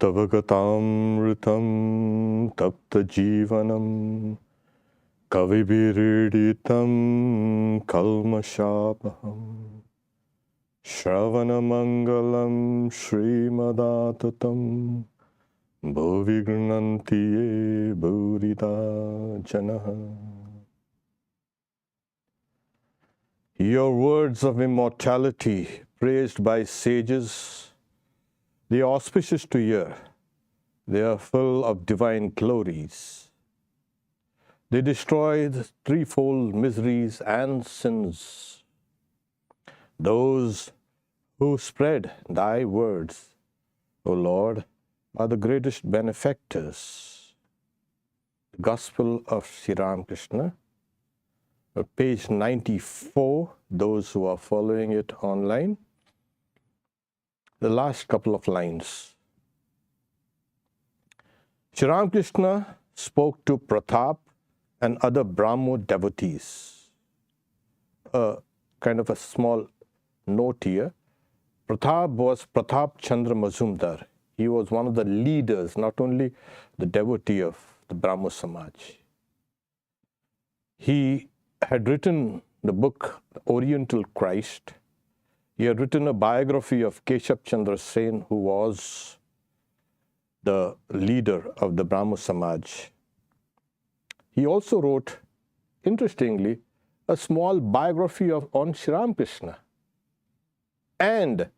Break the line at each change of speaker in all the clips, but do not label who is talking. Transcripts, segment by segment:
Tavagatamritam tapta jivanam kavibiriditam kalmashapaham Shravanamangalam Srimadatam Bhuvignantiye Bhurida Janaha. Your words of immortality, praised by sages, they are auspicious to hear. They are full of divine glories. They destroy the threefold miseries and sins. Those who spread thy words, O Lord, are the greatest benefactors. The Gospel of Sri Ramakrishna, page 94, those who are following it online. The last couple of lines. Sri Ramakrishna spoke to Pratap and other Brahmo devotees. Kind of a small note here. Pratap was Pratap Chandra Mazumdar. He was one of the leaders, not only the devotee of the Brahmo Samaj. He had written the book Oriental Christ. He had written a biography of Keshav Chandra Sen, who was the leader of the Brahmo Samaj. He also wrote, interestingly, a small biography on Sri Ramakrishna. And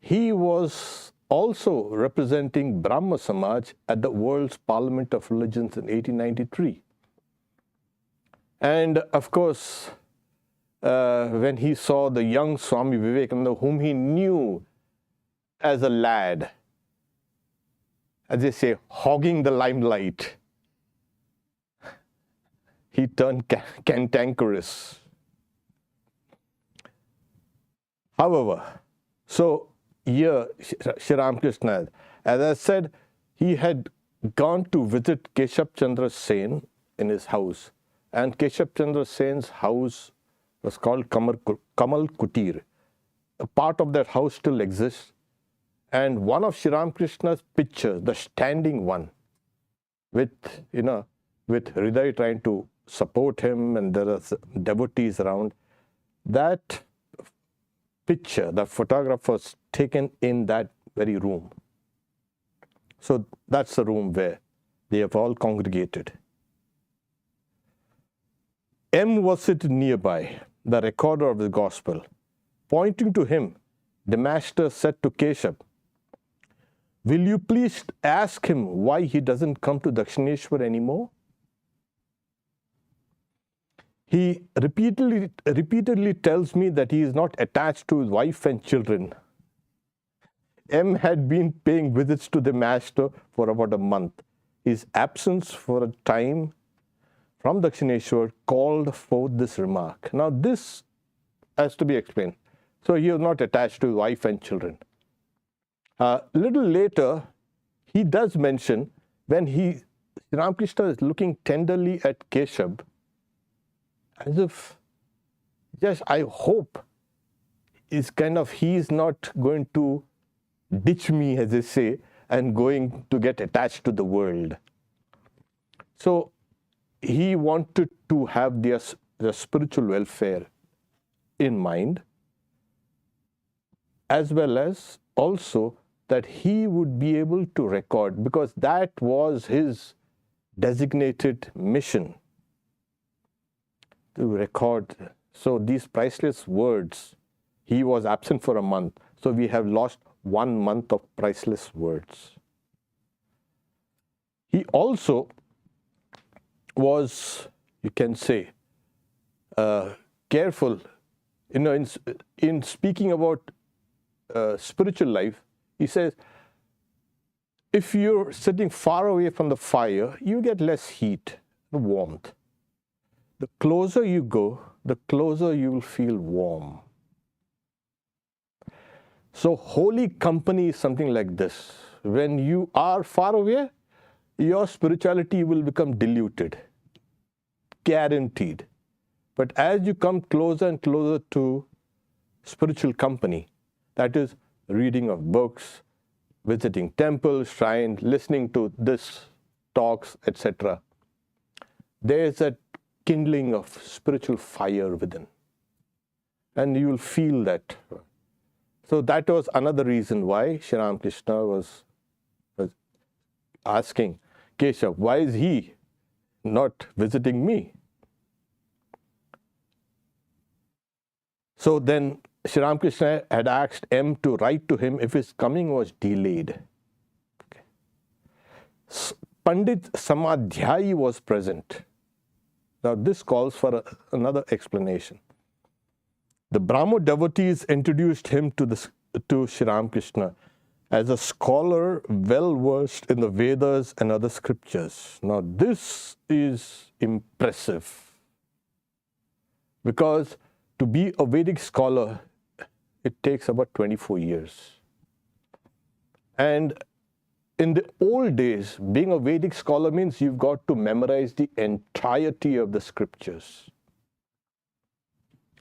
he was also representing Brahmo Samaj at the World's Parliament of Religions in 1893. And of course, when he saw the young Swami Vivekananda, whom he knew as a lad, as they say, hogging the limelight, he turned cantankerous. However, so here, Sri Ramakrishna, as I said, he had gone to visit Keshav Chandra Sen in his house. And Keshav Chandra Sen's house was called Kamal Kutir. A part of that house still exists. And one of Sri Ramakrishna's pictures, the standing one, with Hriday trying to support him and there are devotees around, that picture, that photograph was taken in that very room. So that's the room where they have all congregated. M was sitting nearby, the recorder of the gospel. Pointing to him, the master said to Keshav, "Will you please ask him why he doesn't come to Dakshineshwar anymore?" He repeatedly tells me that he is not attached to his wife and children. M had been paying visits to the master for about a month. His absence for a time from Dakshineshwar called forth this remark. Now this has to be explained. So he was not attached to his wife and children. A little later, he does mention when Sri Ramakrishna is looking tenderly at Keshav, as if, just I hope, he's not going to ditch me, as they say, and going to get attached to the world. So he wanted to have their spiritual welfare in mind, as well as also that he would be able to record, because that was his designated mission, to record. So these priceless words, he was absent for a month. So we have lost 1 month of priceless words. He also was, you can say, careful, in speaking about spiritual life. He says, if you're sitting far away from the fire, you get less heat, warmth. The closer you go, the closer you will feel warm. So holy company is something like this. When you are far away, your spirituality will become diluted, guaranteed. But as you come closer and closer to spiritual company, that is reading of books, visiting temples, shrines, listening to this talks, etc., there is a kindling of spiritual fire within. And you will feel that. So that was another reason why Sri Ramakrishna was asking Keshav, why is he not visiting me? So then Sri Ramakrishna had asked M to write to him if his coming was delayed. Okay. Pandit Samadhyayi was present. Now this calls for another explanation. The Brahmo devotees introduced him to Sri Ramakrishna as a scholar well versed in the Vedas and other scriptures. Now this is impressive, because to be a Vedic scholar, it takes about 24 years. And in the old days, being a Vedic scholar means you've got to memorize the entirety of the scriptures.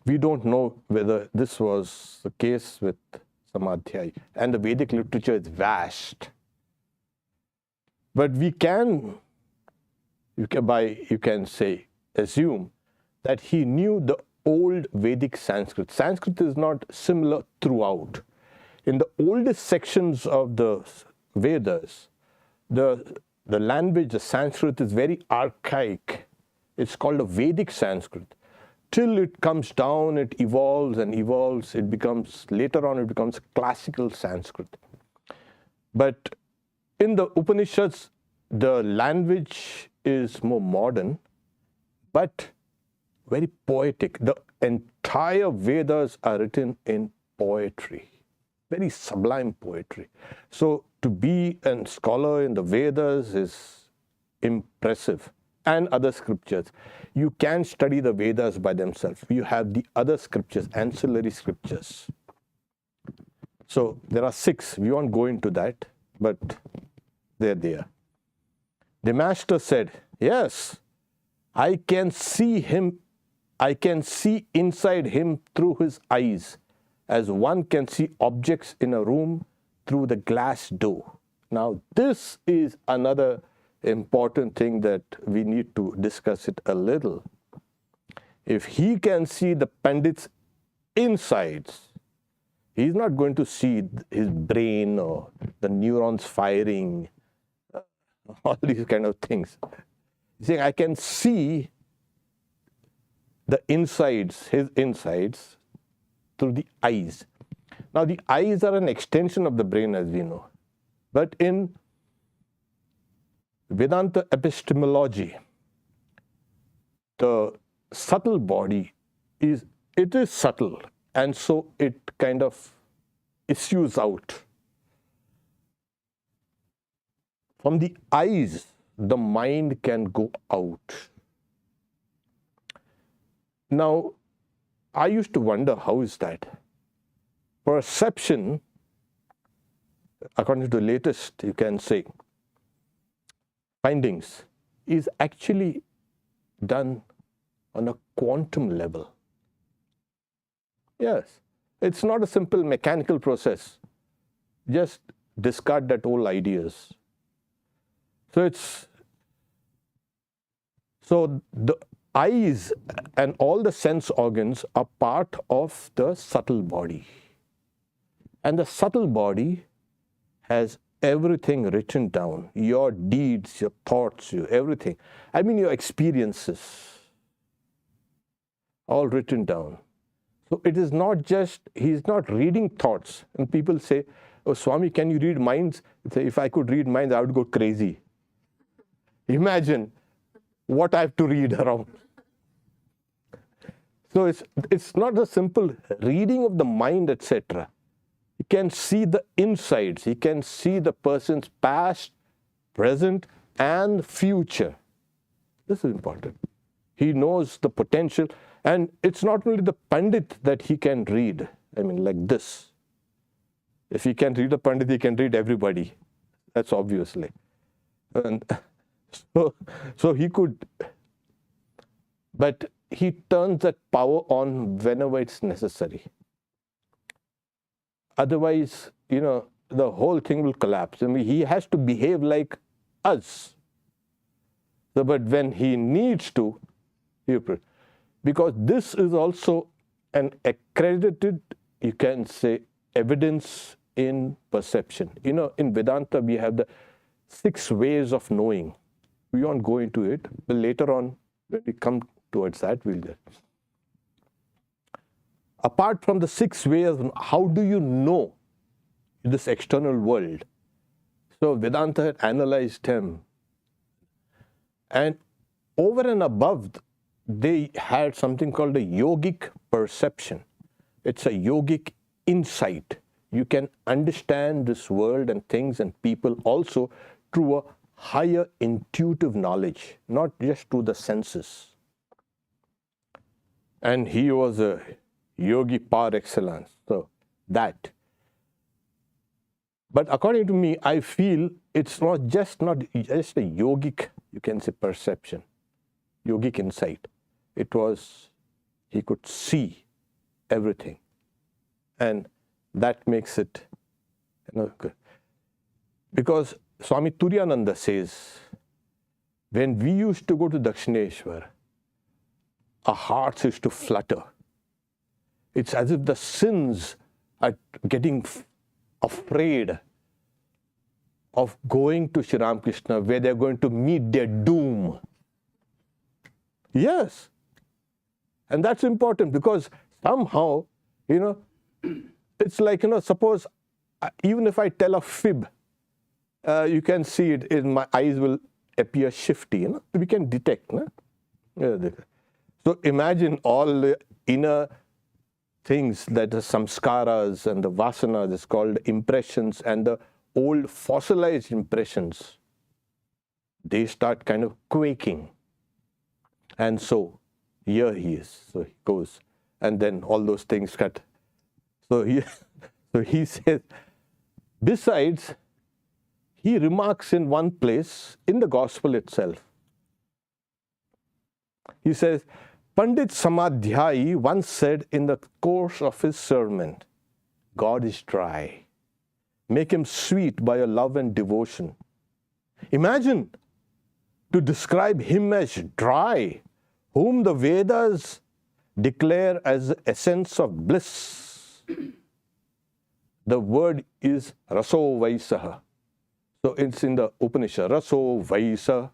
We don't know whether this was the case with Samadhyayi, and the Vedic literature is vast. But we can assume that he knew the old Vedic Sanskrit. Sanskrit is not similar throughout. In the oldest sections of the Vedas, the language, the Sanskrit, is very archaic. It's called a Vedic Sanskrit. Till it comes down, it evolves and evolves. Later on, it becomes classical Sanskrit. But in the Upanishads, the language is more modern, but very poetic. The entire Vedas are written in poetry, very sublime poetry. So to be a scholar in the Vedas is impressive, and other scriptures. You can study the Vedas by themselves. You have the other scriptures, ancillary scriptures. So there are 6. We won't go into that, but they're there. The master said, yes, I can see him. I can see inside him through his eyes, as one can see objects in a room through the glass door. Now, this is another important thing that we need to discuss it a little. If he can see the Pandit's insides, he's not going to see his brain or the neurons firing, all these kind of things. He's saying, I can see the insides, his insides, through the eyes. Now, the eyes are an extension of the brain, as we know. But in Vedanta epistemology, the subtle body is subtle, and so it kind of issues out. From the eyes, the mind can go out. Now, I used to wonder, how is that? Perception, according to the latest, you can say, findings, is actually done on a quantum level. Yes, it's not a simple mechanical process. Just discard that old ideas. So the eyes and all the sense organs are part of the subtle body. And the subtle body has everything written down, your deeds, your thoughts, everything. I mean, your experiences, all written down. So it is not just, he's not reading thoughts. And people say, oh, Swami, can you read minds? Say, if I could read minds, I would go crazy. Imagine what I have to read around. So it's not a simple reading of the mind, etc. He can see the insides. He can see the person's past, present, and future. This is important. He knows the potential. And it's not only the Pandit that he can read. I mean, like this. If he can read a Pandit, he can read everybody. That's obviously. And so he could. But he turns that power on whenever it's necessary. Otherwise, the whole thing will collapse. I mean, he has to behave like us. So, but when he needs to, because this is also an accredited, you can say, evidence in perception. You know, in Vedanta, we have the 6 ways of knowing. We won't go into it, but later on, when we come towards that, we'll get. Apart from the 6 ways, how do you know this external world? So Vedanta had analyzed him. And over and above, they had something called a yogic perception. It's a yogic insight. You can understand this world and things and people also through a higher intuitive knowledge, not just through the senses. And he was a yogi par excellence. So that. But according to me, I feel it's not just a yogic, you can say, perception, yogic insight. It was, he could see everything. And that makes it, good. Because Swami Nikhilananda says, when we used to go to Dakshineshwar, our hearts used to flutter. It's as if the sins are getting afraid of going to Sri Ramakrishna, where they're going to meet their doom. Yes. And that's important, because somehow, it's like, suppose even if I tell a fib, you can see it in my eyes will appear shifty, we can detect. So imagine all the inner things, that the samskaras and the vasanas is called impressions, and the old fossilized impressions, they start kind of quaking. And so here he is. So he goes, and then all those things cut. So he says, besides, he remarks in one place in the Gospel itself. He says, Pandit Samadhyayi once said in the course of his sermon, God is dry. Make him sweet by your love and devotion. Imagine to describe him as dry, whom the Vedas declare as the essence of bliss. The word is raso vaisaha. So it's in the Upanishad, raso vaisa,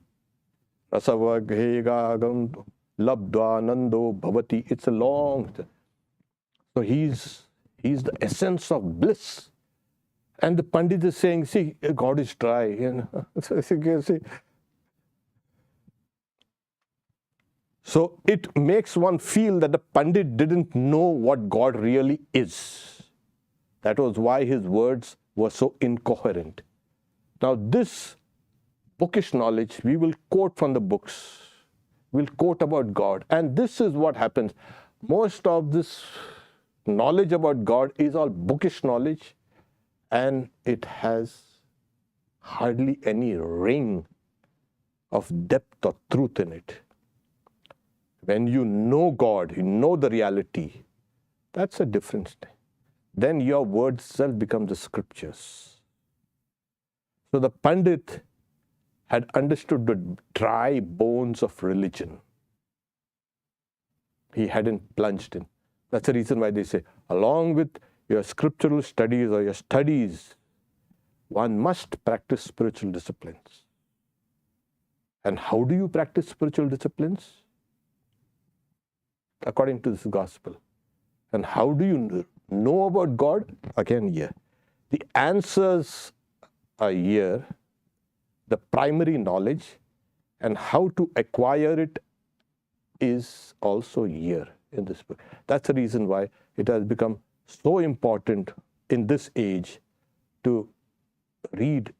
rasavaghegagam labdvanando bhavati. It's a long. So he's the essence of bliss. And the Pandit is saying, see, God is dry. So it makes one feel that the Pandit didn't know what God really is. That was why his words were so incoherent. Now this bookish knowledge, we will quote from the books. We'll quote about God. And this is what happens. Most of this knowledge about God is all bookish knowledge. And it has hardly any ring of depth or truth in it. When you know God, you know the reality, that's a different thing. Then your word itself becomes the scriptures. So the Pandit had understood the dry bones of religion. He hadn't plunged in. That's the reason why they say, along with your scriptural studies or your studies, one must practice spiritual disciplines. And how do you practice spiritual disciplines? According to this gospel. And how do you know about God? Again, here. The answers are here, the primary knowledge, and how to acquire it is also here in this book. That's the reason why it has become so important in this age to read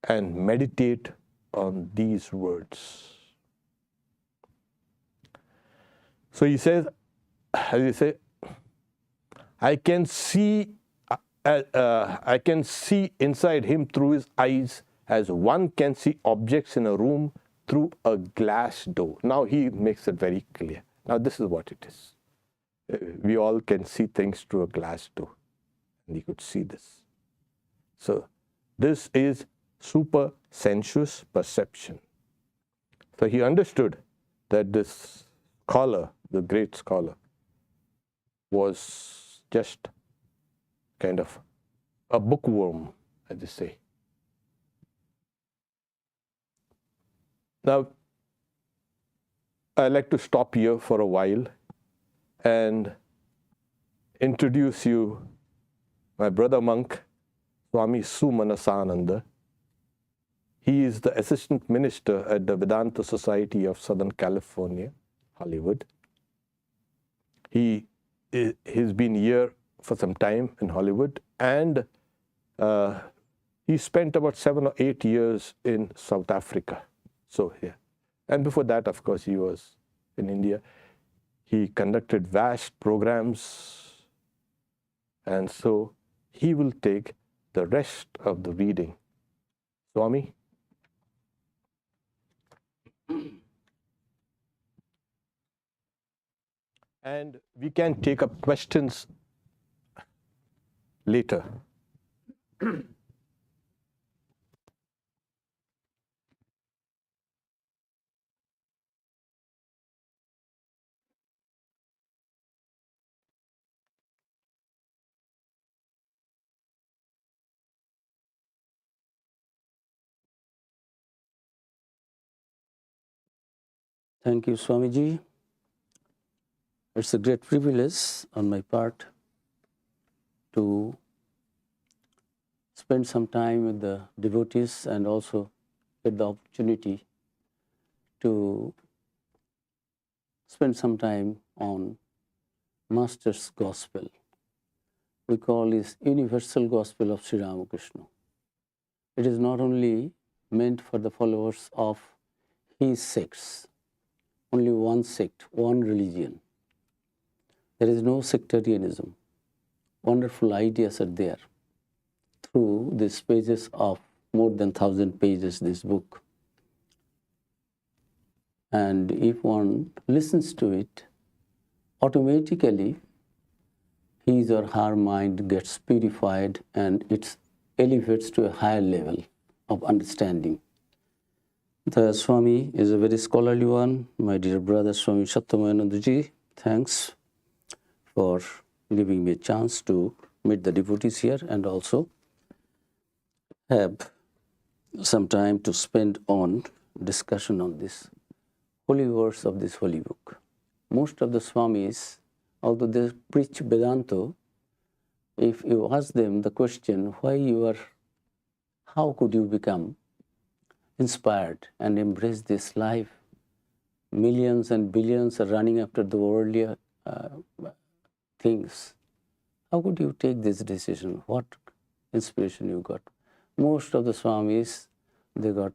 and meditate on these words. So he says, as you say, I can see inside him through his eyes as one can see objects in a room through a glass door. Now he makes it very clear. Now this is what it is. We all can see things through a glass door. And he could see this. So this is super sensuous perception. So he understood that this scholar, the great scholar, was just kind of a bookworm, as they say. Now, I'd like to stop here for a while and introduce you my brother monk, Swami Sumanasananda. He is the assistant minister at the Vedanta Society of Southern California, Hollywood. He's been here for some time in Hollywood, and he spent about 7 or 8 years in South Africa. So yeah. And before that, of course, he was in India. He conducted vast programs, and so he will take the rest of the reading. Swami? And we can take up questions later.
Thank you, Swamiji. It's a great privilege on my part to spend some time with the devotees and also get the opportunity to spend some time on Master's Gospel. We call this Universal Gospel of Sri Ramakrishna. It is not only meant for the followers of his sects, only one sect, one religion. There is no sectarianism. Wonderful ideas are there through these pages of more than 1,000 pages, this book. And if one listens to it, automatically his or her mind gets purified and it elevates to a higher level of understanding. The Swami is a very scholarly one. My dear brother Swami Satyamayananda ji, thanks for giving me a chance to meet the devotees here and also have some time to spend on discussion on this holy verse of this holy book. Most of the Swamis, although they preach Vedanta, if you ask them the question, how could you become inspired and embrace this life? Millions and billions are running after the worldly things. How could you take this decision? What inspiration you got? Most of the Swamis, they got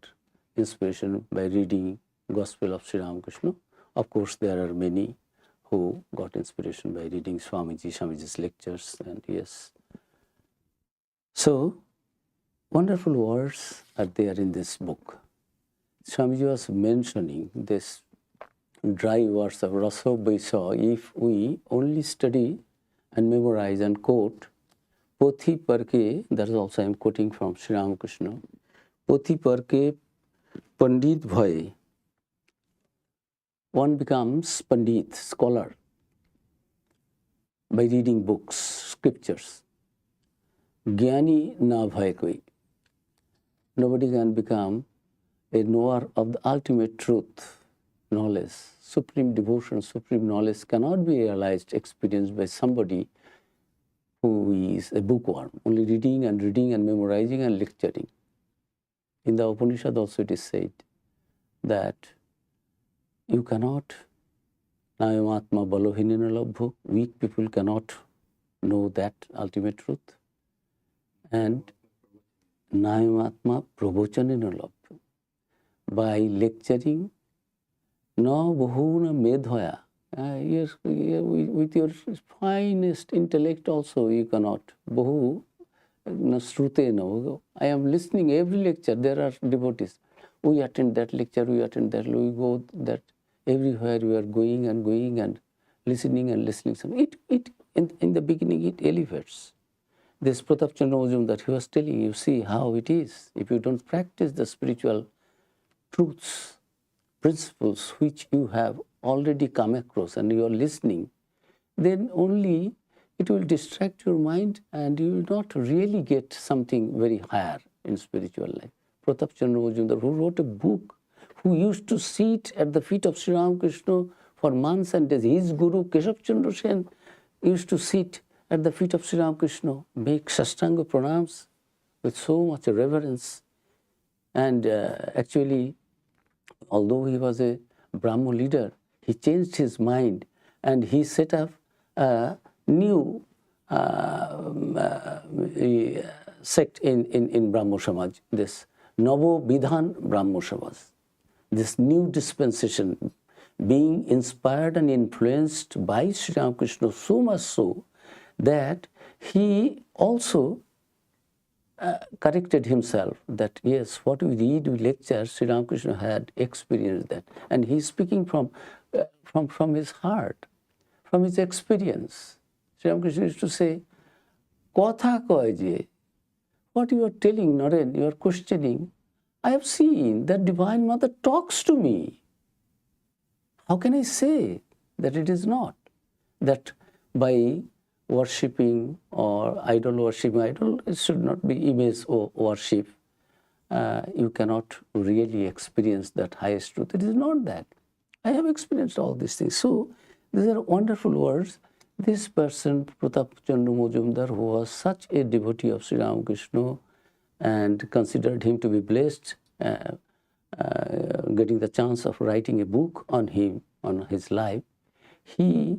inspiration by reading Gospel of Sri Ramakrishna. Of course, there are many who got inspiration by reading Swamiji's lectures, and yes. So, wonderful words are there in this book. Swamiji was mentioning this dry words of Rasa Vaisa. If we only study and memorize and quote, Pothi Parke, that is also I am quoting from Sri Ramakrishna, Pothi Parke Pandit Bhai, one becomes Pandit, scholar, by reading books, scriptures. Gyani na bhai koi. Nobody can become a knower of the ultimate truth, knowledge. Supreme devotion, supreme knowledge cannot be realized, experienced by somebody who is a bookworm, only reading and memorizing and lecturing. In the Upanishad also it is said that you cannot, Nayamatma balohinina labho, weak people cannot know that ultimate truth. And Nayamatma pravochanina labho, by lecturing, no bahuna medhoya, with your finest intellect also you cannot. Bahu srute no. I am listening every lecture, there are devotees. We attend that lecture, we attend that, we go that. Everywhere we are going and listening and listening. In the beginning it elevates. this Pratap Chandra Majumdar, he was telling you, see how it is. If you don't practice the spiritual truths, principles which you have already come across and you are listening, then only it will distract your mind and you will not really get something very higher in spiritual life. Pratap Chandra Majumdar, who wrote a book, who used to sit at the feet of Sri Ramakrishna for months and days. His guru, Keshav Chandra Sen, used to sit at the feet of Sri Ramakrishna, make Sastanga pranams with so much reverence. And actually, although he was a Brahmo leader, he changed his mind and he set up a new sect in Brahmo Samaj, this Navo Bidhan Brahmo Samaj. This new dispensation, being inspired and influenced by Sri Ramakrishna so much so that he also corrected himself that yes, what we read, we lecture, Sri Ramakrishna had experienced that. And he's speaking from his heart, from his experience. Sri Ramakrishna used to say, Kotha koy je, what you are telling, Naren, you are questioning, I have seen that Divine Mother talks to me. How can I say that it is not? That by worshipping or idol worshipping, idol, it should not be image or worship. You cannot really experience that highest truth. It is not that. I have experienced all these things. So these are wonderful words. This person, Pratap Chandra Majumdar, who was such a devotee of Sri Ramakrishna and considered him to be blessed, getting the chance of writing a book on him, on his life, he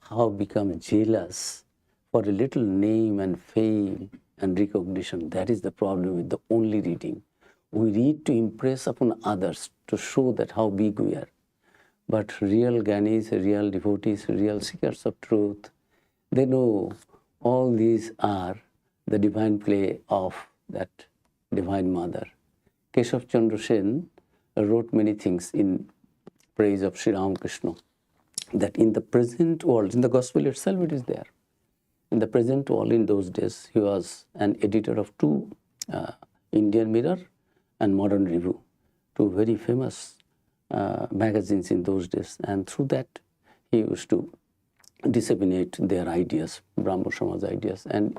how become jealous for a little name and fame and recognition. That is the problem with the only reading. We read to impress upon others, to show that how big we are. But real Gyanis, real devotees, real seekers of truth, they know all these are the divine play of that Divine Mother. Keshav Chandra Sen wrote many things in praise of Sri Ramakrishna, that in the present world, in the Gospel itself it is there. In the present world, in those days, he was an editor of two Indian Mirror and Modern Review, two very famous magazines in those days. And through that, he used to disseminate their ideas, Brahmo Samaj ideas. And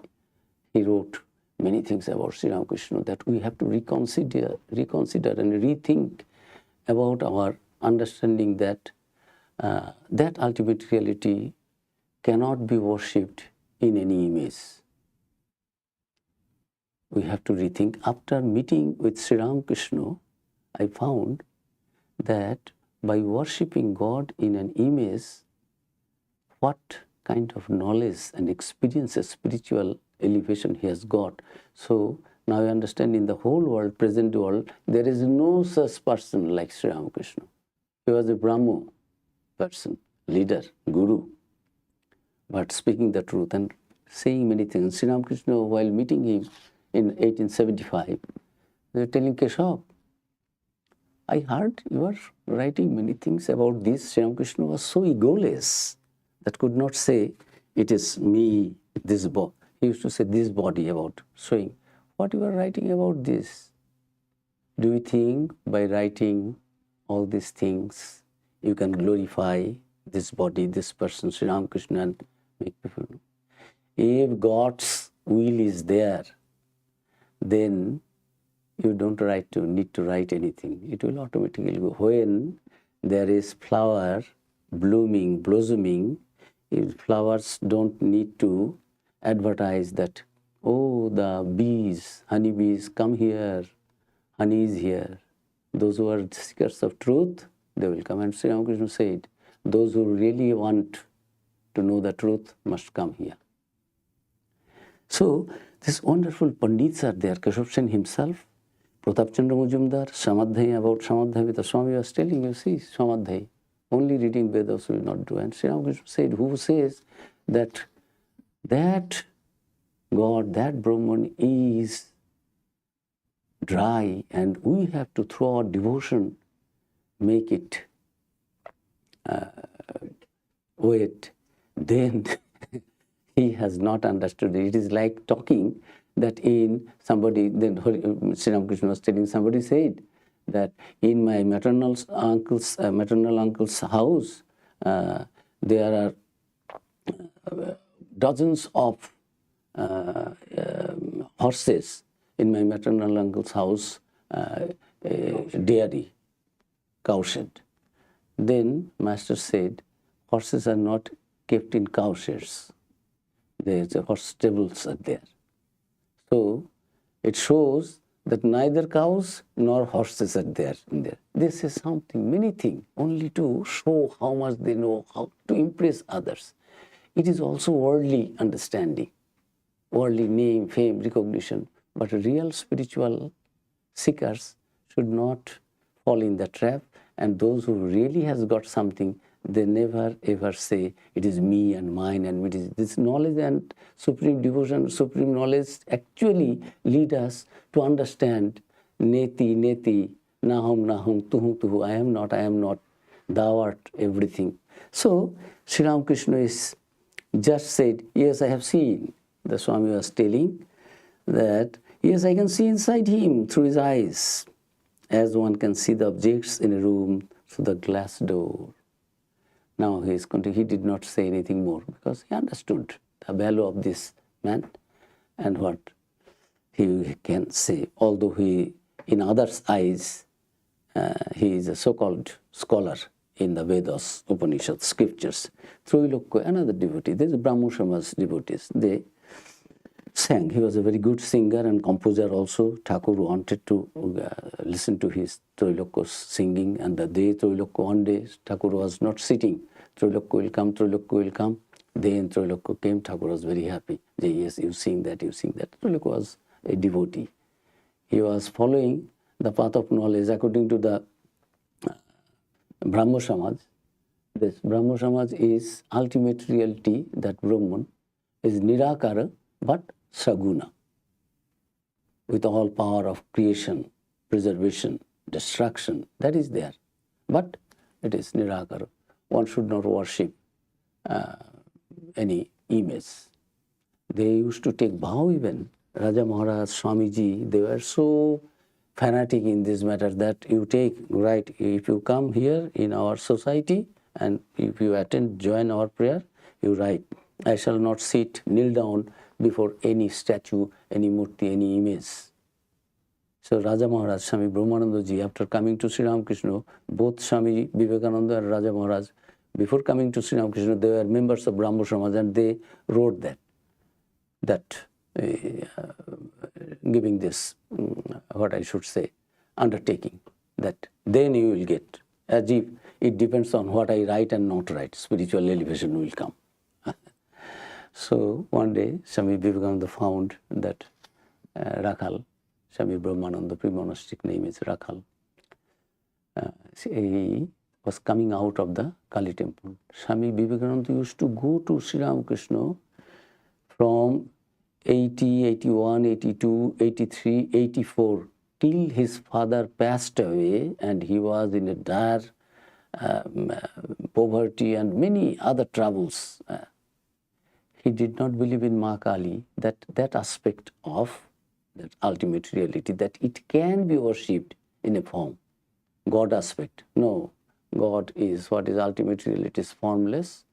he wrote many things about Sri Ramakrishna that we have to reconsider and rethink about our understanding that that ultimate reality cannot be worshipped in any image. We have to rethink. After meeting with Sri Ramakrishna, I found that by worshipping God in an image, what kind of knowledge and experience, spiritual elevation he has got. So now I understand in the whole world, present world, there is no such person like Sri Ramakrishna. He was a Brahmo person, leader, guru, but speaking the truth and saying many things. Sri Ramakrishna, while meeting him in 1875, they were telling Keshav, I heard you are writing many things about this. Sri Ramakrishna was so egoless that could not say, it is me, this body. He used to say this body about showing. What you are writing about this? Do you think by writing all these things, you can glorify this body, this person, Sri Ramakrishna, and make people know? If God's will is there, then you don't need to write anything. It will automatically go. When there is flower blooming, blossoming, flowers don't need to advertise that, oh, the bees, honey bees, come here, honey is here. Those who are seekers of truth, they will come. And Sri Ramakrishna said, those who really want to know the truth must come here. So, these wonderful Pandits are there. Keshav Sen himself, Pratap Chandra Majumdar, Samadhyay, about Samadhyay, the Swami was telling you, see, Samadhyay, only reading Vedas will not do. And Sri Ramakrishna said, who says that God, that Brahman is dry and we have to through our devotion make it wet, then He has not understood it. It is like talking that in somebody, then Sri Ramakrishna was telling, somebody said that in my maternal uncle's house, there are dozens of horses in my maternal uncle's house, dairy, cowshed. Then Master said, horses are not kept in cowsheds. There's a horse stables are there. So it shows that neither cows nor horses are there in there. This is something, many things, only to show how much they know, how to impress others. It is also worldly understanding, worldly name, fame, recognition. But real spiritual seekers should not fall in the trap. And those who really has got something, they never ever say it is me and mine and it is this knowledge and supreme devotion, supreme knowledge actually lead us to understand neti, neti, nahum, nahum, tuhu, tuhu, I am not, thou art everything. So Sri Ramakrishna is just said, yes, I have seen. The Swami was telling that, yes, I can see inside him through his eyes, as one can see the objects in a room through the glass door. Now he did not say anything more because he understood the value of this man and what he can say. Although he, in others' eyes, he is a so-called scholar in the Vedas, Upanishads, scriptures. Troilokya, another devotee, there's a Brahmo Samaj devotees, they sang. He was a very good singer and composer also. Thakur wanted to listen to his Troilokya's singing, and the day Troilokya, one day Thakur was not sitting. Troilokya will come, Troilokya will come. Then Troilokya came, Thakur was very happy. Yes, you sing that, you sing that. Troilokya was a devotee. He was following the path of knowledge according to the Brahmo Samaj. This Brahmo Samaj is ultimate reality, that Brahman is Nirakara but Saguna, with all power of creation, preservation, destruction, that is there. But it is Nirakara. One should not worship any image. They used to take vow even. Raja Maharaj, Swamiji, they were so fanatic in this matter that you take, right, if you come here in our society and if you attend, join our prayer, you write, I shall not sit, kneel down before any statue, any murti, any image. So Raja Maharaj, Swami Brahmananda ji, after coming to Sri Ramakrishna, both Swami Vivekananda and Raja Maharaj, before coming to Sri Ramakrishna, they were members of Brahmo Samaj and they wrote that giving this, what I should say, undertaking, that then you will get, as if it depends on what I write and not write, spiritual elevation will come. So one day, Swami Vivekananda found that Rakhal, Swami Brahmananda, pre-monastic name is Rakhal, he was coming out of the Kali temple. Swami Vivekananda used to go to Sri Ramakrishna from 80, 81, 82, 83, 84, till his father passed away and he was in a dire poverty and many other troubles. He did not believe in Ma Kali, that aspect of that ultimate reality, that it can be worshipped in a form, God aspect. No, God is what is ultimate reality, is formless.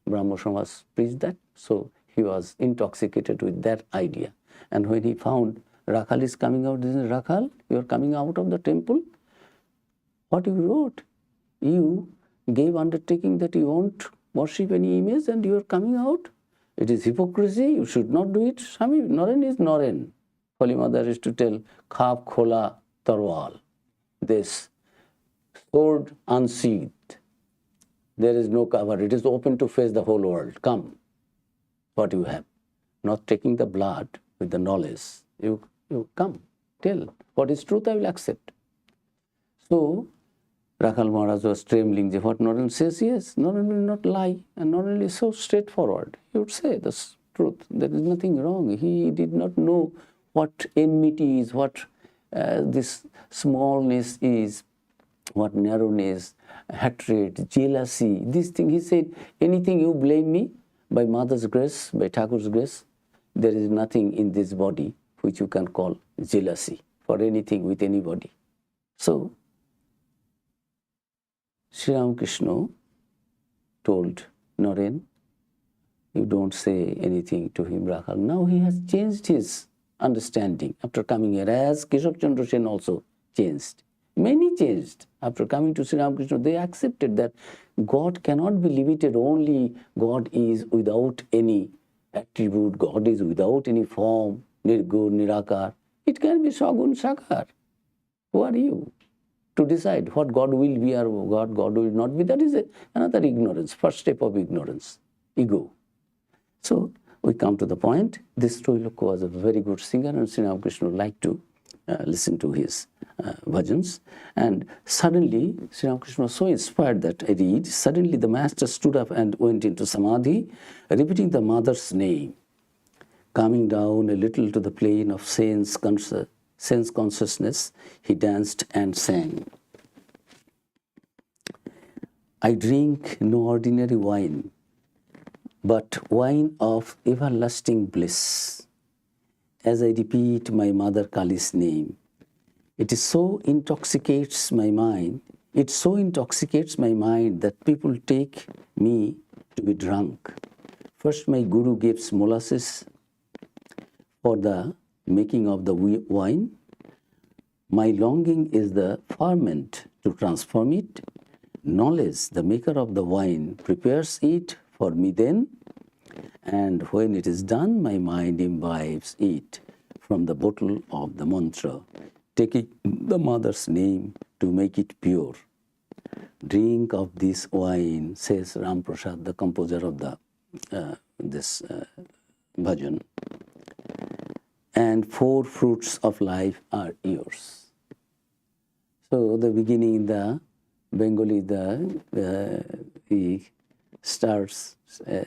Brahmo Samaj preached that. So he was intoxicated with that idea. And when he found Rakhal is coming out, he said, Rakhal, you are coming out of the temple? What you wrote? You gave undertaking that you won't worship any image and you are coming out? It is hypocrisy, you should not do it. Swami, Noren is Noren. Holy Mother is to tell, Khap khola tarwal. This sword unsheathed. There is no cover. It is open to face the whole world. Come, what you have. Not taking the blood with the knowledge. You come, tell. What is truth, I will accept. So, Rakhal Maharaj was trembling. What Noren says, yes, Noren will not lie. And Noren is so straightforward. He would say the truth. There is nothing wrong. He did not know what enmity is, what this smallness is, what narrowness, hatred, jealousy, this thing. He said, anything you blame me, by Mother's grace, by Thakur's grace, there is nothing in this body which you can call jealousy for anything with anybody. So, Sri Ramakrishna told Naren, you don't say anything to him, Rakhal. Now he has changed his understanding after coming here, as Keshav Chandra Sen also changed. Many changed. After coming to Sri Ramakrishna, they accepted that God cannot be limited, only God is without any attribute, God is without any form, Nirgun, Nirakar. It can be Sagun, Sakar. Who are you to decide what God will be or God will not be? That is another ignorance, first step of ignorance, ego. So we come to the point. This Troilok was a very good singer, and Sri Ramakrishna liked to listen to his bhajans. And suddenly, Sri Ramakrishna was so inspired that I read, suddenly the master stood up and went into samadhi, repeating the mother's name. Coming down a little to the plane of sense consciousness, he danced and sang. I drink no ordinary wine, but wine of everlasting bliss. As I repeat my mother Kali's name, it so intoxicates my mind that people take me to be drunk. First my guru gives molasses for the making of the wine. My longing is the ferment to transform it. Knowledge, the maker of the wine, prepares it for me then, and when it is done, my mind imbibes it from the bottle of the mantra, taking the mother's name to make it pure. Drink of this wine, says Ram Prasad, the composer of the this bhajan, and 4 fruits of life are yours. So the beginning in the Bengali, he starts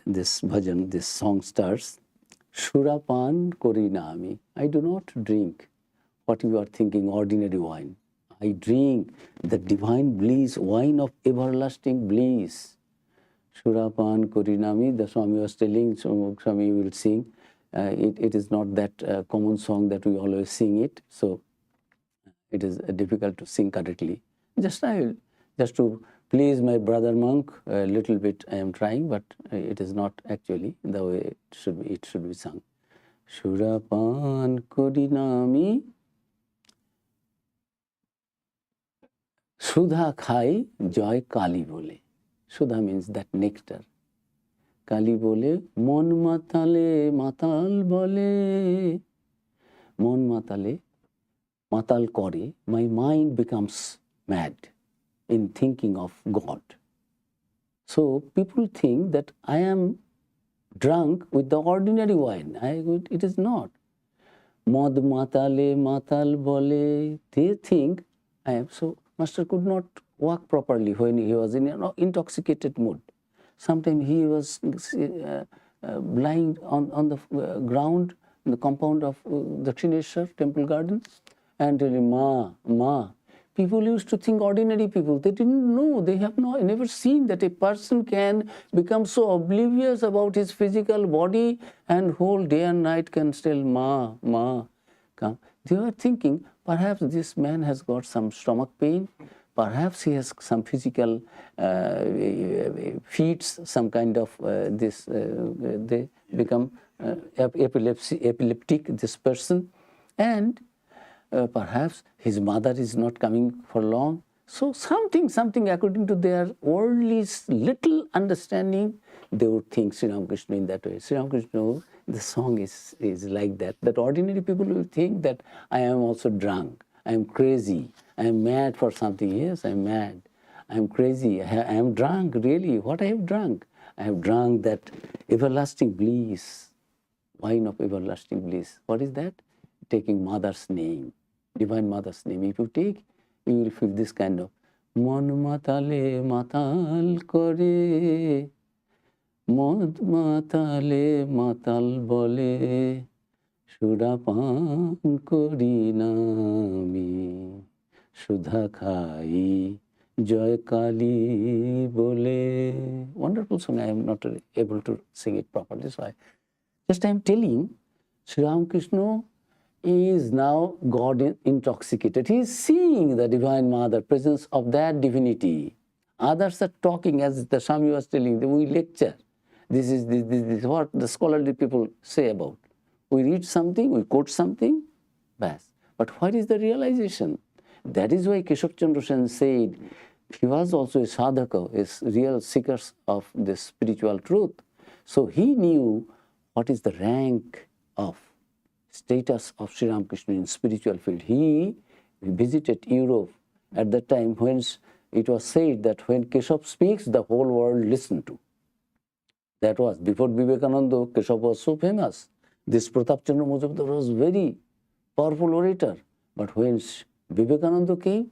this bhajan, this song starts, Shurapan Korinami. I do not drink what you are thinking, ordinary wine. I drink the divine bliss, wine of everlasting bliss. Shurapan Korinami, the Swami was telling, Swami will sing. It is not that common song that we always sing it, so it is difficult to sing correctly. Just to please my brother monk, a little bit I am trying, but it is not actually the way it should be sung. Shurapan Korinami Sudha khai joy Kali bole. Sudha means that nectar. Kali bole, mon matale matal bole. Mon matale, matal kore. My mind becomes mad in thinking of God. So people think that I am drunk with the ordinary wine. It is not. Mod matale matal bole. They think I am so. Master could not walk properly when he was in an intoxicated mood. Sometimes he was lying on the ground in the compound of Dakshineshwar temple garden and telling, Ma. People used to think ordinary people. They didn't know. They have never seen that a person can become so oblivious about his physical body and whole day and night can still Ma. Come. They were thinking, perhaps this man has got some stomach pain. Perhaps he has some physical feats, some kind of they become epileptic, this person. And perhaps his mother is not coming for long. So something according to their worldly little understanding, they would think Sri Ramakrishna in that way. Sri Ramakrishna, the song is like that. That ordinary people will think that I am also drunk, I am crazy, I am mad for something. Yes, I am mad, I am crazy, I am drunk, really. What I have drunk? I have drunk that everlasting bliss, wine of everlasting bliss. What is that? Taking mother's name, divine mother's name. If you take, you will feel this kind of Mon matale matal kore, Mod matale matal bole, Shudapan kori nami, Shudha khai Joy Kali Bole. Wonderful song. I am not able to sing it properly, so I am telling, Sri Ramakrishna is now God intoxicated. He is seeing the Divine Mother, presence of that divinity. Others are talking, as the Swami was telling, we lecture. This is what the scholarly people say about. We read something, we quote something, bas. But what is the realization? That is why Keshav Chandra Sen said, he was also a sadhaka, a real seeker of this spiritual truth. So he knew what is the rank of status of Sri Ramakrishna in spiritual field. He visited Europe at the time when it was said that when Keshav speaks, the whole world listens to. That was before Vivekananda. Keshav was so famous. This Pratap Chandra Majumdar was very powerful orator. But when Vivekananda came,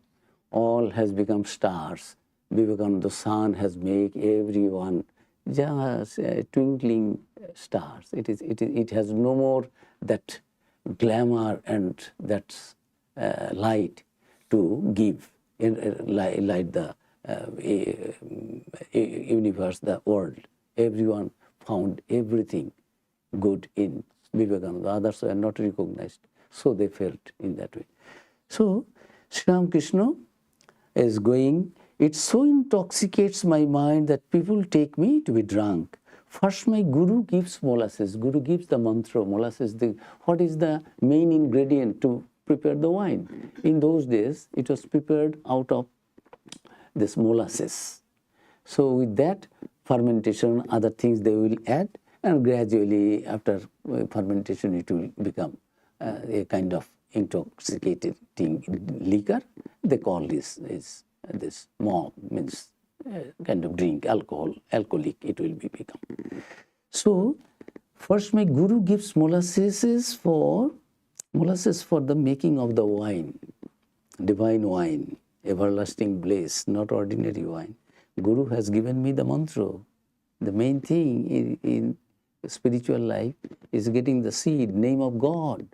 all has become stars. Vivekananda's sun has made everyone just twinkling stars. It has no more that glamour and that light to give, light the universe, the world. Everyone found everything good in Vivekananda. Others were not recognized. So they felt in that way. So Sri Ramakrishna is going, it so intoxicates my mind that people take me to be drunk. First my Guru gives molasses. Guru gives the mantra, molasses. What is the main ingredient to prepare the wine? In those days, it was prepared out of this molasses. So with that, fermentation, other things they will add, and gradually after fermentation it will become a kind of intoxicating liquor. They call this mom, means kind of drink, alcoholic it will become. So first my Guru gives molasses for the making of the wine, divine wine, everlasting bliss, not ordinary wine. Guru has given me the mantra. The main thing in spiritual life is getting the seed, name of God.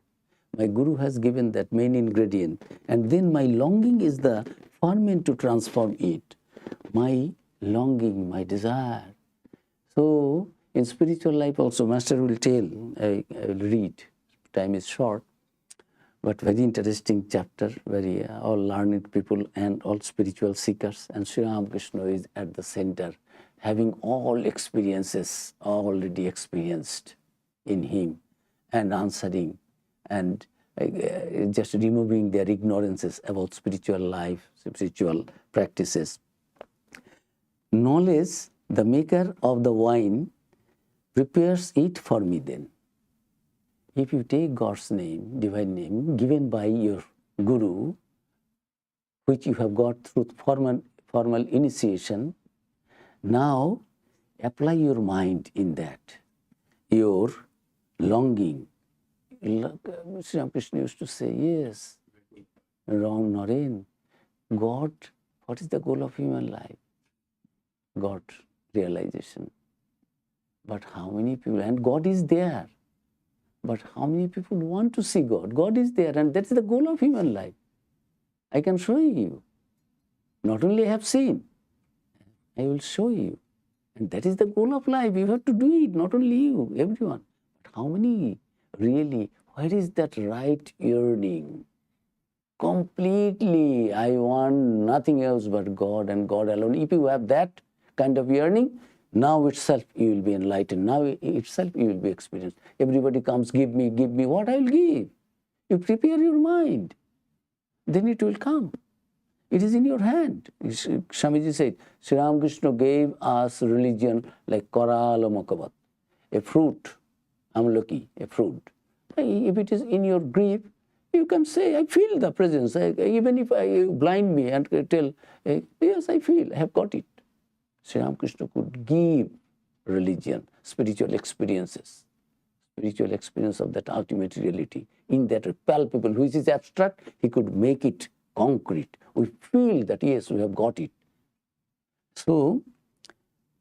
My Guru has given that main ingredient. And then my longing is the ferment to transform it. My longing, my desire. So in spiritual life also, Master will tell, I will read, time is short, but very interesting chapter, very all learned people and all spiritual seekers. And Sri Ramakrishna is at the center, having all experiences already experienced in him and answering and just removing their ignorances about spiritual life, spiritual practices. Knowledge, the maker of the wine, prepares it for me then. If you take God's name, divine name, given by your Guru, which you have got through formal initiation, now apply your mind in that. Your longing. Sri Ramakrishna used to say, yes, Ram Naren, God, what is the goal of human life? God realization. But how many people, and God is there, but how many people want to see God? God is there, and that's the goal of human life. I can show you. Not only I have seen, I will show you. And that is the goal of life. You have to do it, not only you, everyone. But how many really, where is that right yearning? Completely, I want nothing else but God and God alone. If you have that kind of yearning, now itself you will be enlightened. Now itself you will be experienced. Everybody comes, give me, what I will give. You prepare your mind, then it will come. It is in your hand. Swamiji said, Sri Ramakrishna gave us religion like Koral or Mokabat, a fruit, amlaki, a fruit. If it is in your grief, you can say, I feel the presence. Even if you blind me and tell, yes, I feel, I have got it. Sri Ramakrishna could give religion, spiritual experiences, spiritual experience of that ultimate reality. In that palpable, which is abstract, he could make it concrete. We feel that, yes, we have got it. So,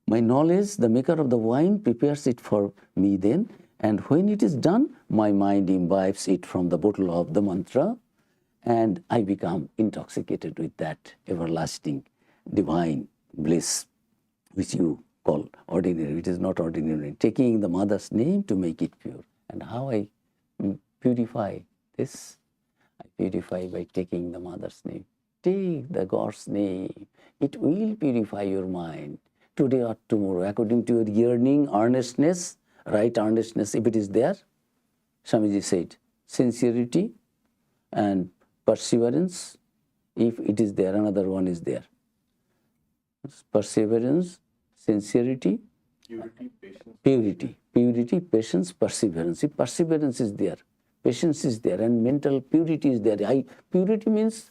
my knowledge, the maker of the wine, prepares it for me then, and when it is done, my mind imbibes it from the bottle of the mantra, and I become intoxicated with that everlasting divine bliss, which you call ordinary. It is not ordinary. Taking the mother's name to make it pure. And how I purify this? I purify by taking the mother's name. Take the God's name. It will purify your mind today or tomorrow, according to your yearning, earnestness, right earnestness, if it is there. Swamiji said, sincerity and perseverance, if it is there, another one is there. Perseverance, sincerity, purity, patience, perseverance. If perseverance is there, patience is there, and mental purity is there. Purity means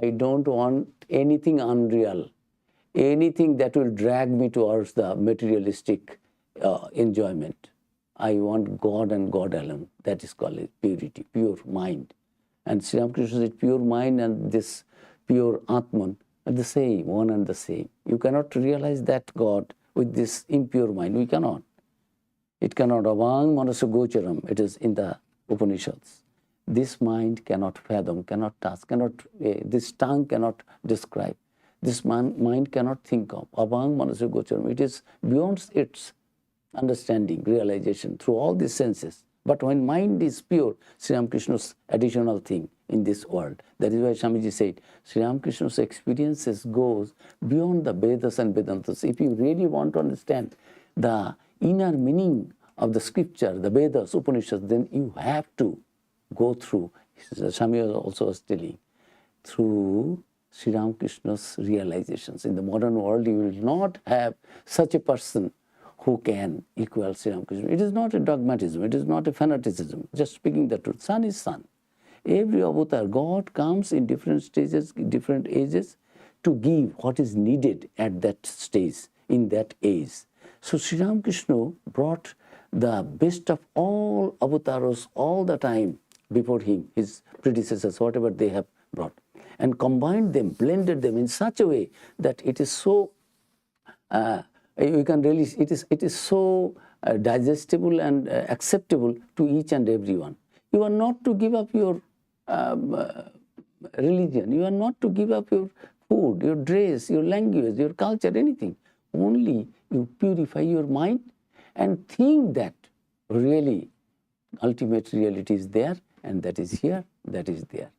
I don't want anything unreal, anything that will drag me towards the materialistic enjoyment. I want God and God alone. That is called purity, pure mind. And Sri Ramakrishna said pure mind and this pure Atman are the same, one and the same. You cannot realize that God with this impure mind. We cannot. It cannot. Avang manasa gocharam. It is in the Upanishads. This mind cannot fathom, cannot touch, this tongue cannot describe. This mind cannot think of. Avang manasa gocharam. It is beyond its understanding, realization through all these senses. But when mind is pure, Sri Ramakrishna's additional thing in this world. That is why Swamiji said, Sri Ramakrishna's experiences goes beyond the Vedas and Vedantas. If you really want to understand the inner meaning of the scripture, the Vedas, Upanishads, then you have to go through, Swami also was telling, through Sri Ramakrishna's realizations. In the modern world, you will not have such a person who can equal Sri Ramakrishna. It is not a dogmatism, it is not a fanaticism, just speaking the truth. Son is son. Every avatar, God comes in different stages, different ages to give what is needed at that stage, in that age. So Sri Ramakrishna brought the best of all avatars all the time before him, his predecessors, whatever they have brought, and combined them, blended them in such a way that it is so you can really, it is so digestible and acceptable to each and everyone. You are not to give up your religion. You are not to give up your food, your dress, your language, your culture, anything. Only you purify your mind and think that really ultimate reality is there, and that is here, that is there.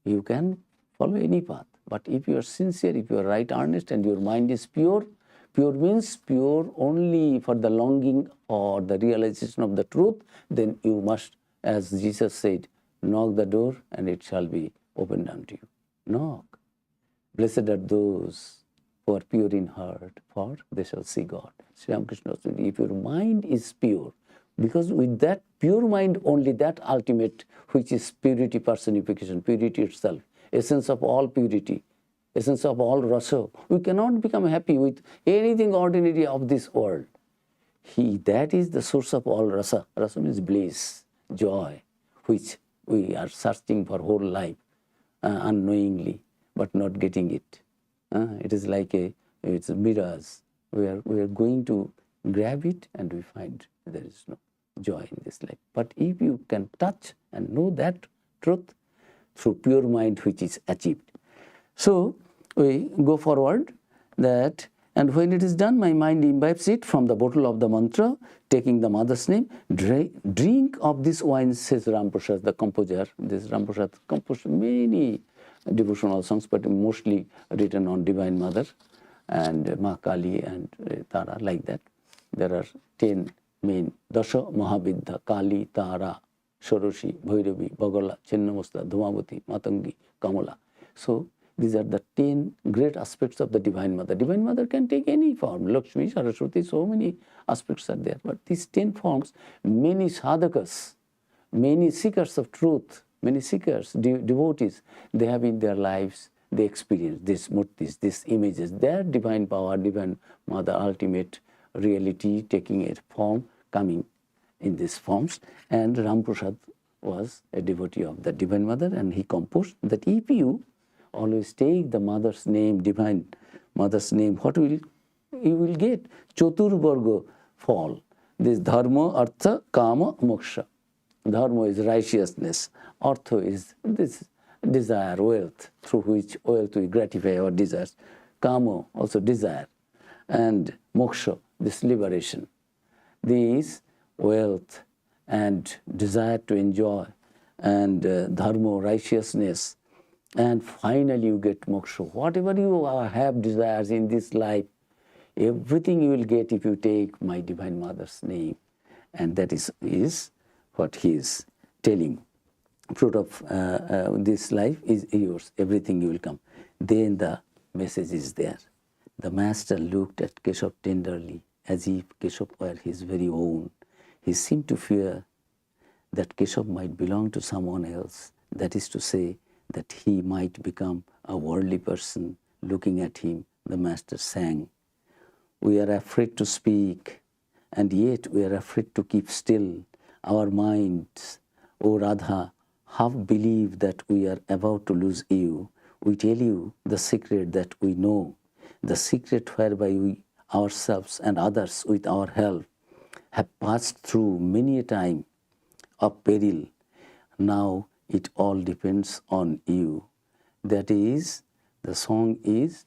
You can follow any path. But if you are sincere, if you are right earnest and your mind is pure, pure means pure only for the longing or the realization of the truth, then you must, as Jesus said, knock the door and it shall be opened unto you. Knock. Blessed are those who are pure in heart, for they shall see God. Sri Ramakrishna said, if your mind is pure, because with that pure mind only, that ultimate, which is purity personification, purity itself, essence of all purity, essence of all rasa. We cannot become happy with anything ordinary of this world. That is the source of all rasa. Rasa means bliss, joy, which we are searching for whole life unknowingly, but not getting it. It is like it's a mirage. We are going to grab it and we find there is no joy in this life. But if you can touch and know that truth through pure mind, which is achieved. So we go forward that, and when it is done, my mind imbibes it from the bottle of the mantra, taking the mother's name. Drink of this wine, says Ramprasad, the composer. This Ramprasad composed many devotional songs, but mostly written on Divine Mother and Ma Kali and Tara, like that. There are 10 main Dasha Mahavidya, Kali, Tara, Shoroshi, Bhairavi, Bagala, Chennamusta, Dhumavati, Matangi, Kamala. So these are the 10 great aspects of the Divine Mother. Divine Mother can take any form. Lakshmi, Saraswati, so many aspects are there. But these 10 forms, many sadhakas, many seekers of truth, many seekers, devotees, they have in their lives, they experience these murtis, these images, their divine power, Divine Mother, ultimate reality taking a form, coming in these forms. And Ramprasad was a devotee of the Divine Mother, and he composed that if you always take the mother's name, Divine Mother's name, what will you will get? Chaturvarga fall. This dharma, artha, kama, moksha. Dharma is righteousness. Artha is this desire, wealth, through which wealth we gratify our desires. kama, also desire, and moksha, this liberation. These wealth and desire to enjoy, and dharma, righteousness, and finally you get moksha. Whatever you have desires in this life, everything you will get if you take my Divine Mother's name. And that is what he is telling. Fruit of this life is yours, everything you will come. Then the message is there. The master looked at Keshav tenderly, as if Keshav were his very own. He seemed to fear that Keshav might belong to someone else, that is to say, that he might become a worldly person. Looking at him, the master sang, "We are afraid to speak, and yet we are afraid to keep still. Our minds, O Radha, half believe that we are about to lose you. We tell you the secret that we know, the secret whereby we ourselves and others with our help have passed through many a time of peril. Now it all depends on you." That is, the song is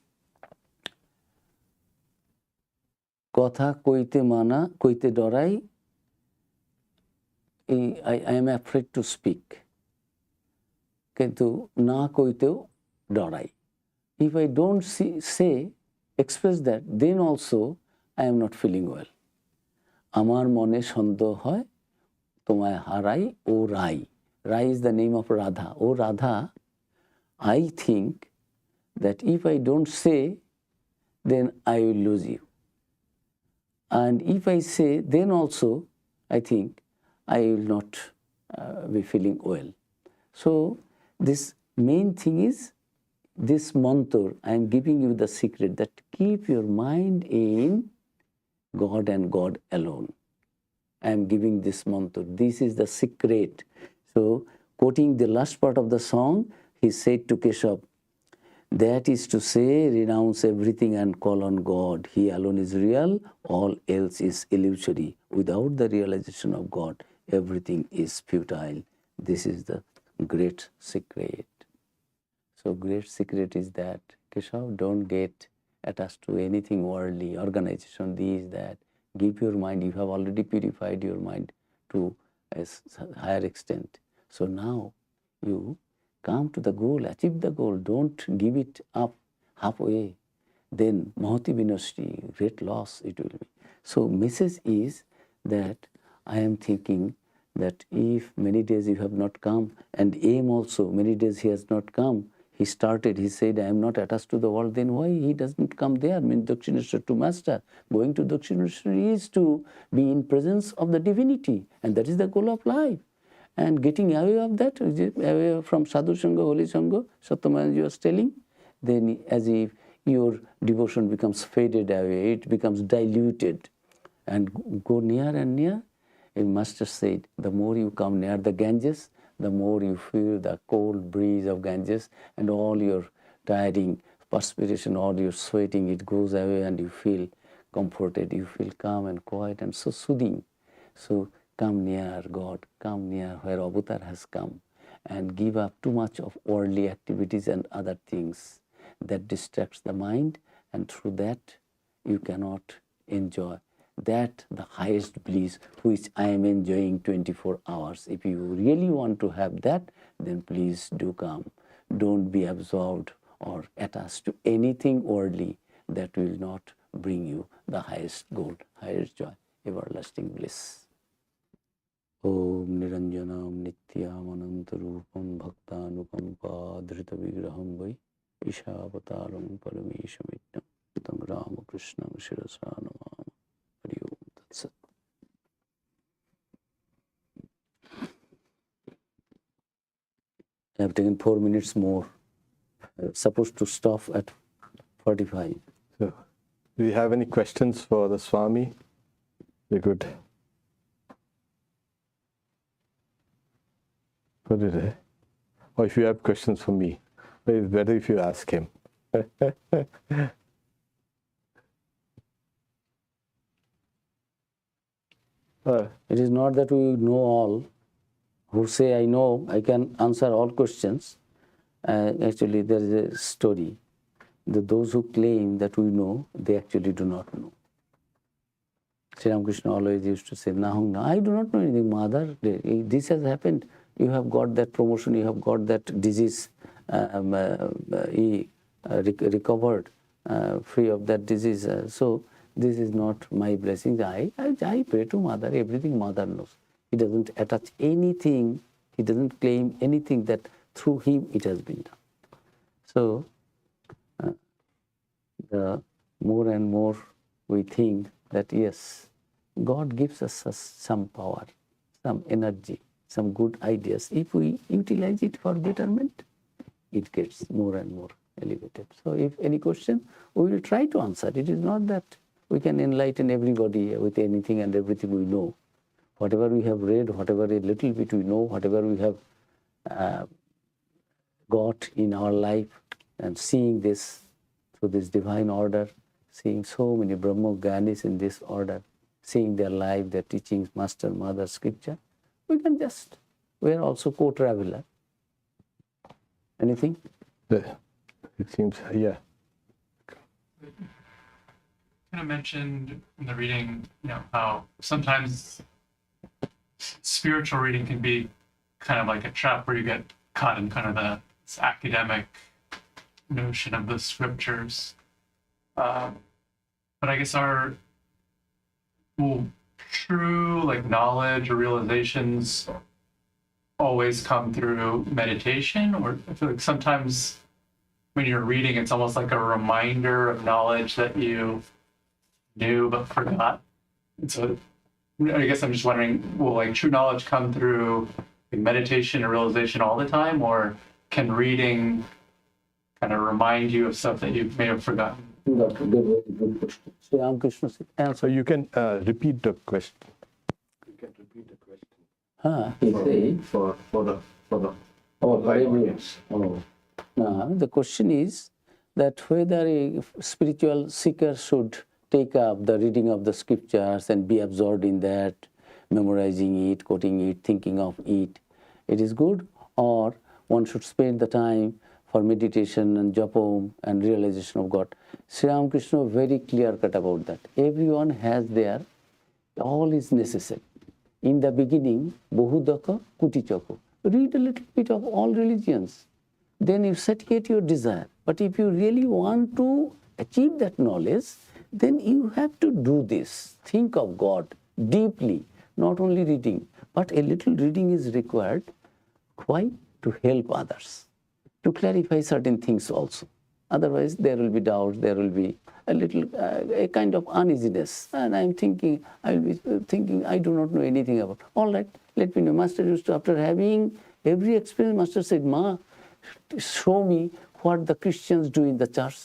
Kotha koite mana, koite dorai, I am afraid to speak. Kintu na koiteo dorai. If I don't say, express that, then also I am not feeling well. Amar mone shandoh hoy, tomay harai, O Rai. Rai is the name of Radha. O Radha, I think that if I don't say, then I will lose you. And if I say, then also I think I will not be feeling well. So this main thing is this mantra. I am giving you the secret that keep your mind in God and God alone. I am giving this mantra. This is the secret. So quoting the last part of the song, he said to Keshav, that is to say, renounce everything and call on God. He alone is real, all else is illusory. Without the realization of God, everything is futile. This is the great secret. So great secret is that, Keshav, don't get attached to anything worldly, organization, this, that. Give your mind, you have already purified your mind to a higher extent. So now you come to the goal, achieve the goal, don't give it up halfway. Then Mahati Vinashti, great loss it will be. So message is that I am thinking that if many days you have not come, and aim also, many days he has not come, he said, I am not attached to the world, then why he doesn't come there? I mean, Dakshineshwar to master. Going to Dakshineshwar is to be in presence of the divinity, and that is the goal of life. And getting away of that, away from Sadhu Sangha, Holy Sangha, Satyamayananda was telling, then as if your devotion becomes faded away, it becomes diluted, and go near and near. A master said, the more you come near the Ganges, the more you feel the cold breeze of Ganges, and all your tiring perspiration, all your sweating, it goes away, and you feel comforted, you feel calm and quiet and so soothing. So come near God, come near where Avatar has come, and give up too much of worldly activities and other things that distracts the mind, and through that you cannot enjoy that the highest bliss which I am enjoying 24 hours. If you really want to have that, then please do come. Don't be absorbed or attached to anything worldly that will not bring you the highest goal, highest joy, everlasting bliss. Om Niranjanam Nityam Anantarupam Bhaktanukampa Dhrita Vigraham Vai Ishavataram Parameshamittam Tam Ramakrishnam Shirasanamam. I have taken 4 minutes more. Supposed to stop at 45.
So, do you have any questions for the Swami? You're good. Put it there. Or if you have questions for me, it's better if you ask him.
It is not that we know all. Who say I know, I can answer all questions. Actually, there is a story. those who claim that we know, they actually do not know. Sri Ramakrishna always used to say, Nahung na, I do not know anything, mother. This has happened. You have got that promotion, you have got that disease, recovered, free of that disease. So this is not my blessing. I pray to mother, everything mother knows. He doesn't attach anything, he doesn't claim anything that through him it has been done. So the more and more we think that yes, God gives us some power, some energy, some good ideas. If we utilize it for betterment, it gets more and more elevated. So if any question, we will try to answer. It is not that we can enlighten everybody with anything and everything we know. Whatever we have read, whatever a little bit we know, whatever we have got in our life, and seeing this through this divine order, seeing so many Brahma Gyanis in this order, seeing their life, their teachings, master, mother, scripture, we are also co-traveler. Anything?
It seems, yeah.
Kind of mentioned in the reading, how sometimes spiritual reading can be kind of like a trap where you get caught in kind of this academic notion of the scriptures. But I guess will true knowledge or realizations always come through meditation? Or I feel like sometimes when you're reading, it's almost like a reminder of knowledge that you knew but forgot. And so I guess I'm just wondering, will true knowledge come through meditation or realization all the time, or can reading kind of remind you of stuff that you may have forgotten?
That's a good question. Sri Ramakrishna answer.
So you can repeat the question. You can repeat the question.
He said,
For the
audience. The question is that whether a spiritual seeker should take up the reading of the scriptures and be absorbed in that, memorizing it, quoting it, thinking of it, it is good, or one should spend the time for meditation and japam and realization of God. Sri Ramakrishna very clear cut about that. Everyone has their, all is necessary. In the beginning, Bahudaka Kutichako. Read a little bit of all religions. Then you satiate your desire. But if you really want to achieve that knowledge, then you have to do this. Think of God deeply, not only reading, but a little reading is required. Why? To help others, to clarify certain things also. Otherwise, there will be doubts, there will be a little, a kind of uneasiness. And I will be thinking, I do not know anything about. All right, let me know. Master used to, after having every experience, Master said, Ma, show me what the Christians do in the church,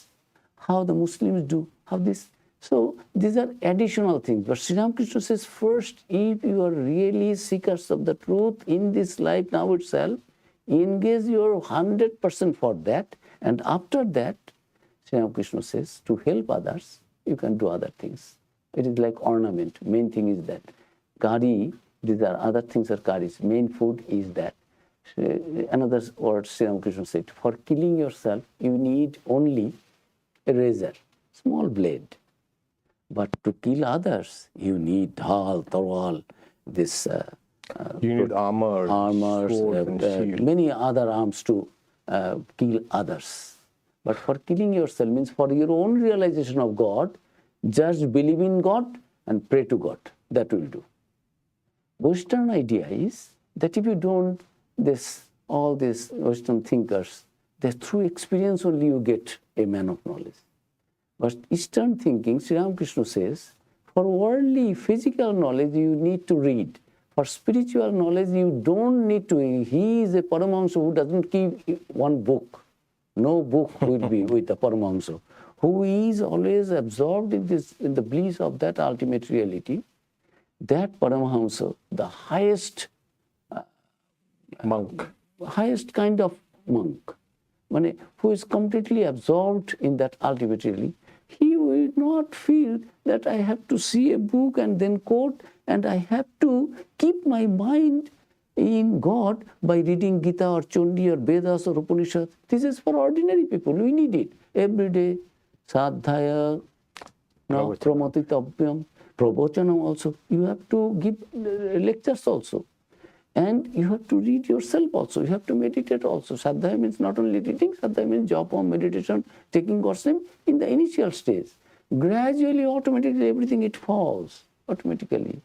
how the Muslims do, how this. So these are additional things. But Sri Ramakrishna says, first, if you are really seekers of the truth in this life now itself, engage your 100% for that. And after that, Sri Ramakrishna says, to help others, you can do other things. It is like ornament. Main thing is that. Kari, these are other things are karis. Main food is that. Another word Sri Ramakrishna said, for killing yourself, you need only a razor, small blade. But to kill others, you need dhal, tarwal, this
you need armors, swords and shields.
Many other arms to kill others. But for killing yourself means for your own realization of God, just believe in God and pray to God. That will do. Western idea is that if you don't, all these Western thinkers, that through experience only you get a man of knowledge. But Eastern thinking, Sri Ramakrishna says, for worldly, physical knowledge, you need to read. For spiritual knowledge, you don't need to. He is a Paramahamsa who doesn't keep one book. No book will be with the Paramahamsa, who is always absorbed in the bliss of that ultimate reality. That Paramahamsa, the highest
monk,
highest kind of monk, who is completely absorbed in that ultimate reality, he will not feel that I have to see a book and then quote, and I have to keep my mind in God by reading Gita or Chundi or Vedas or Upanishad. This is for ordinary people. We need it every day. Sadhaya, now Pramatitavyam, Pravachanam also. You have to give lectures also. And you have to read yourself also. You have to meditate also. Sadhaya means not only reading, sadhaya means japa, meditation, taking God's name in the initial stage. Gradually, automatically, everything it falls automatically.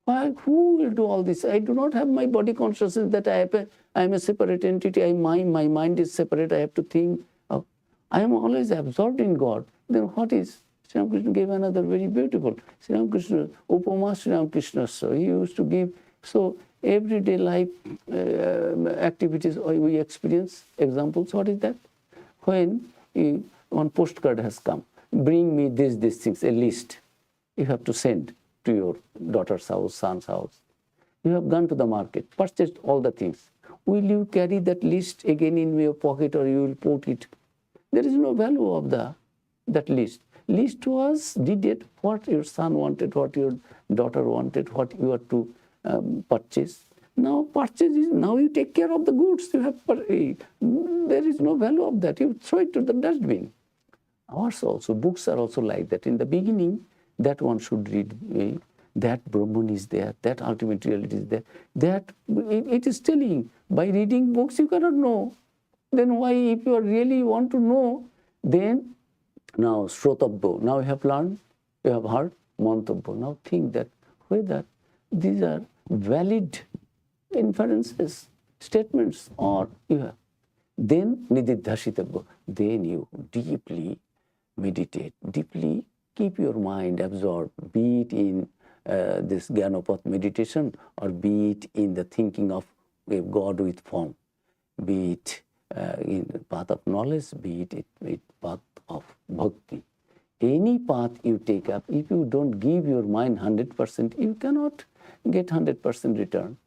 Why? Who will do all this? I do not have my body consciousness that I am a separate entity. My mind is separate. I have to think. I am always absorbed in God. Then what is? Sri Ramakrishna gave another very beautiful. Sri Ramakrishna, Upama Sri Ramakrishna, so he used to give. So everyday life activities we experience. Examples, what is that? When one postcard has come, bring me these things, a list. You have to send to your daughter's house, son's house. You have gone to the market, purchased all the things. Will you carry that list again in your pocket, or you will put it? There is no value of that list. List was needed what your son wanted, what your daughter wanted, what you are to purchase. Now purchase is, now you take care of the goods you have. There is no value of that. You throw it to the dustbin. Ours also, books are also like that. In the beginning, that one should read, that Brahman is there, that ultimate reality is there. That it is telling, by reading books you cannot know. Then why, if you really want to know, then now Shrotabbo, now you have learned, you have heard, Mantabbo. Now think that whether these are valid inferences, statements, or you have. Then Nididhashitabbo, then you deeply meditate, deeply keep your mind absorbed, be it in this Gyanapath meditation, or be it in the thinking of a God with form, be it in the path of knowledge, be it in path of bhakti. Any path you take up, if you don't give your mind 100%, you cannot get 100% return.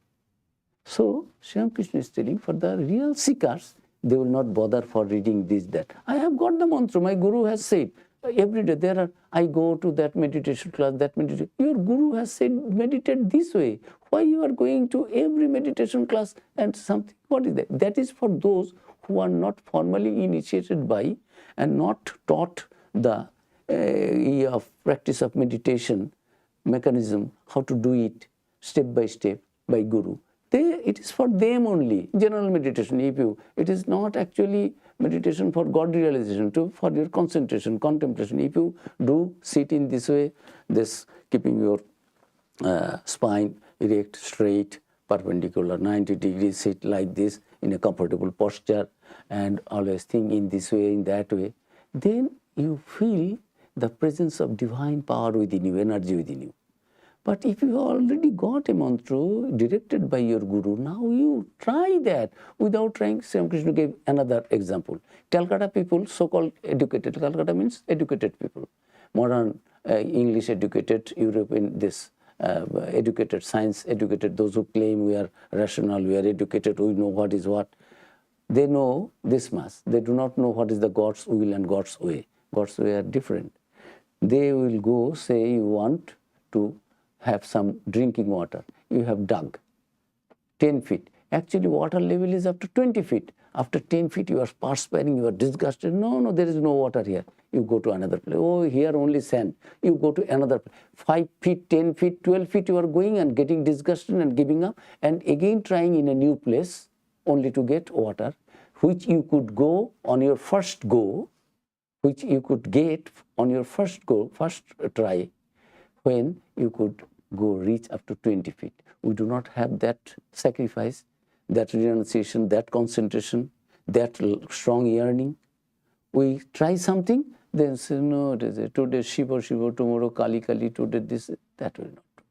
So, Sri Ramakrishna is telling, for the real seekers, they will not bother for reading this, that. I have got the mantra, my Guru has said. Every day I go to that meditation class, that meditation. Your Guru has said, meditate this way. Why you are going to every meditation class and something? What is that? That is for those who are not formally initiated by and not taught the practice of meditation mechanism, how to do it step by step by Guru. It is for them only, general meditation. It is not actually meditation for God realization, for your concentration, contemplation. If you do sit in this way, this keeping your spine erect, straight, perpendicular, 90 degrees, sit like this in a comfortable posture, and always think in this way, in that way, then you feel the presence of divine power within you, energy within you. But if you already got a mantra directed by your Guru, now you try that without trying. Sri Ramakrishna gave another example. Calcutta people, so-called educated. Calcutta means educated people. Modern English educated, European educated, science educated, those who claim we are rational, we are educated, we know what is what. They know this much. They do not know what is the God's will and God's way. God's way are different. They will go, say you want to have some drinking water. You have dug 10 feet. Actually, water level is up to 20 feet. After 10 feet, you are perspiring, you are disgusted. No, there is no water here. You go to another place. Oh, here only sand. You go to another place. 5 feet, 10 feet, 12 feet, you are going and getting disgusted and giving up. And again trying in a new place only to get water, which you could go on your first go, which you could get on your first go, first try, when you could go reach up to 20 feet. We do not have that sacrifice, that renunciation, that concentration, that strong yearning. We try something, then say, no, today Shiva, tomorrow Kali, today this, that will not do.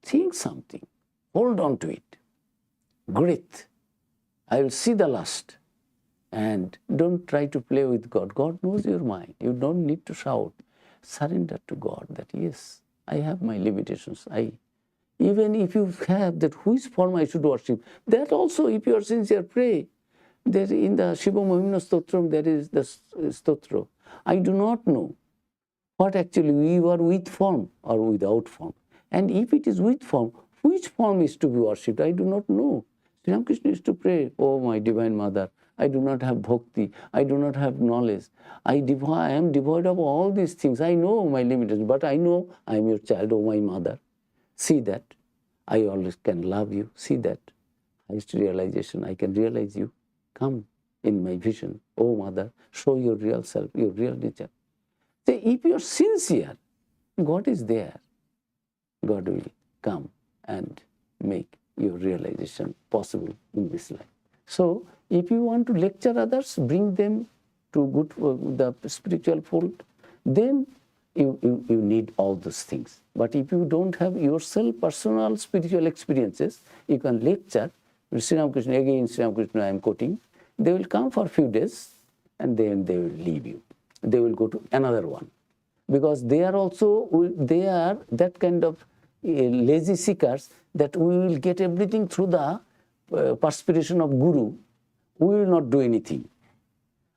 Think something, hold on to it, breathe. I will see the last. And don't try to play with God. God knows your mind. You don't need to shout. Surrender to God that, yes, I have my limitations. Even if you have that, which form I should worship, that also, if you are sincere, pray. There in the Shiva Mahimna Stotram, there is the Stotra. I do not know what actually we are with form or without form. And if it is with form, which form is to be worshipped? I do not know. Sri Ramakrishna used to pray, oh my Divine Mother, I do not have bhakti, I do not have knowledge. I am devoid of all these things. I know my limitations, but I know I am your child, oh my Mother. See that. I always can love you. See that. Highest realization, I can realize you. Come in my vision, oh Mother, show your real self, your real nature. So if you are sincere, God is there. God will come and make your realization possible in this life. So if you want to lecture others, bring them to the spiritual fold, then you need all those things. But if you don't have yourself personal spiritual experiences, you can lecture. Sri Ramakrishna, again Sri Ramakrishna I am quoting, they will come for a few days and then they will leave you. They will go to another one. Because they are also, they are that kind of lazy seekers that we will get everything through the perspiration of Guru. We will not do anything.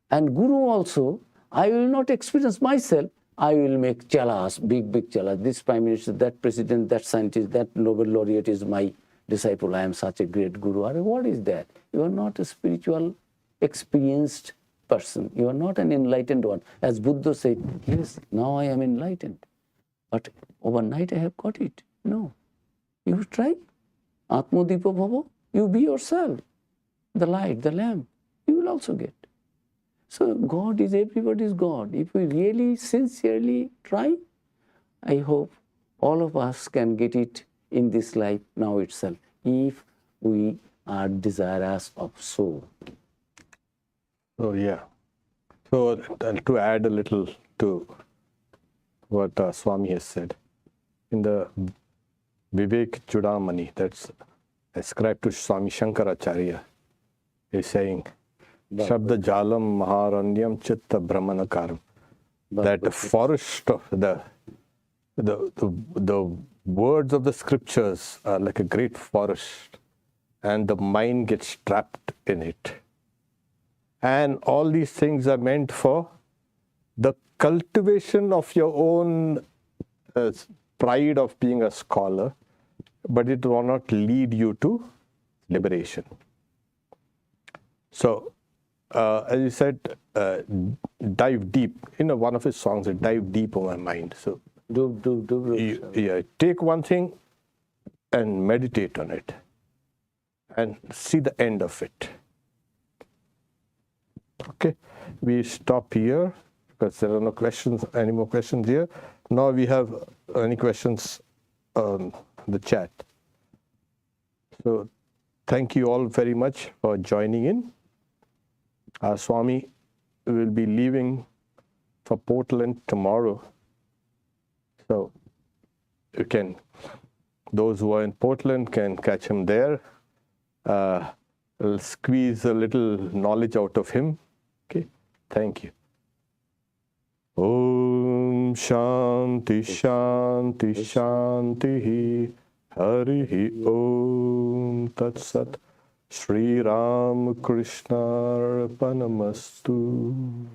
And Guru also, I will not experience myself. I will make chalas, big chalas. This Prime Minister, that President, that scientist, that Nobel laureate is my disciple. I am such a great Guru. What is that? You are not a spiritual, experienced person. You are not an enlightened one. As Buddha said, yes, now I am enlightened. But overnight I have got it. No. You try. Atmadipa bhava. You be yourself. The light, the lamp. You will also get. So God is everybody's God. If we really sincerely try, I hope all of us can get it in this life now itself, if we are desirous of soul.
Oh, yeah. So to add a little to what Swami has said, in the Vivek Chudamani, that's ascribed to Swami Shankaracharya, is saying, Shabda Jalam Maharanyam Chitta Brahmanakaram. That the forest of the words of the scriptures are like a great forest, and the mind gets trapped in it. And all these things are meant for the cultivation of your own pride of being a scholar, but it will not lead you to liberation. So, as you said, dive deep. One of his songs, dive deep on my mind. So, take one thing and meditate on it and see the end of it. Okay, we stop here because there are no questions, any more questions here. Now we have any questions on the chat. So thank you all very much for joining in. Our Swami will be leaving for Portland tomorrow. So you can, those who are in Portland can catch him there. I'll squeeze a little knowledge out of him. Okay, thank you. Om Shanti Shanti Shanti Harihi Om Tat Sat Sri Ramakrishna Arpanamastu.